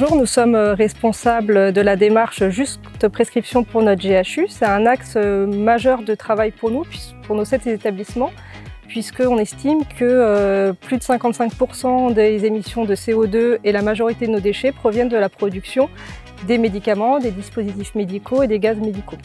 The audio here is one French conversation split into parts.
Bonjour, nous sommes responsables de la démarche Juste Prescription pour notre GHU. C'est un axe majeur de travail pour nous, pour nos 7 établissements, puisqu'on estime que plus de 55% des émissions de CO2 et la majorité de nos déchets proviennent de la production des médicaments, des dispositifs médicaux et des gaz médicaux.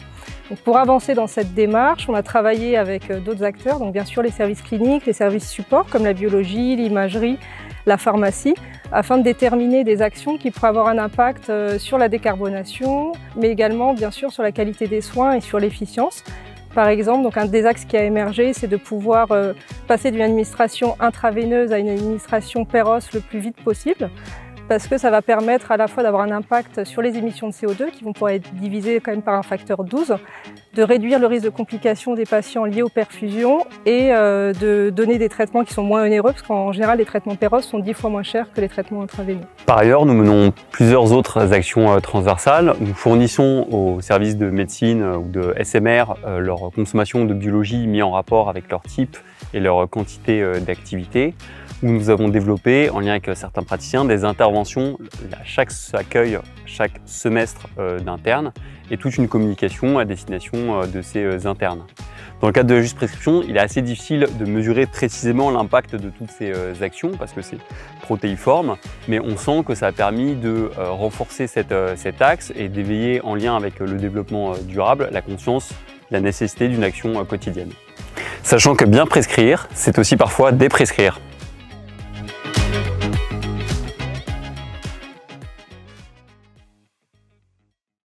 Donc pour avancer dans cette démarche, on a travaillé avec d'autres acteurs, donc bien sûr les services cliniques, les services supports comme la biologie, l'imagerie, la pharmacie, afin de déterminer des actions qui pourraient avoir un impact sur la décarbonation, mais également bien sûr sur la qualité des soins et sur l'efficience. Par exemple, donc un des axes qui a émergé, c'est de pouvoir passer d'une administration intraveineuse à une administration per-os le plus vite possible, parce que ça va permettre à la fois d'avoir un impact sur les émissions de CO2 qui vont pouvoir être divisées quand même par un facteur 12, de réduire le risque de complications des patients liés aux perfusions et de donner des traitements qui sont moins onéreux, parce qu'en général les traitements per-os sont 10 fois moins chers que les traitements intraveineux. Par ailleurs, nous menons plusieurs autres actions transversales. Nous fournissons aux services de médecine ou de SMR leur consommation de biologie mis en rapport avec leur type et leur quantité d'activité, où nous avons développé, en lien avec certains praticiens, des interventions à chaque accueil, chaque semestre d'internes, et toute une communication à destination de ces internes. Dans le cadre de la Juste Prescription, il est assez difficile de mesurer précisément l'impact de toutes ces actions, parce que c'est protéiforme, mais on sent que ça a permis de renforcer cet axe et d'éveiller, en lien avec le développement durable, la conscience, la nécessité d'une action quotidienne. Sachant que bien prescrire, c'est aussi parfois déprescrire.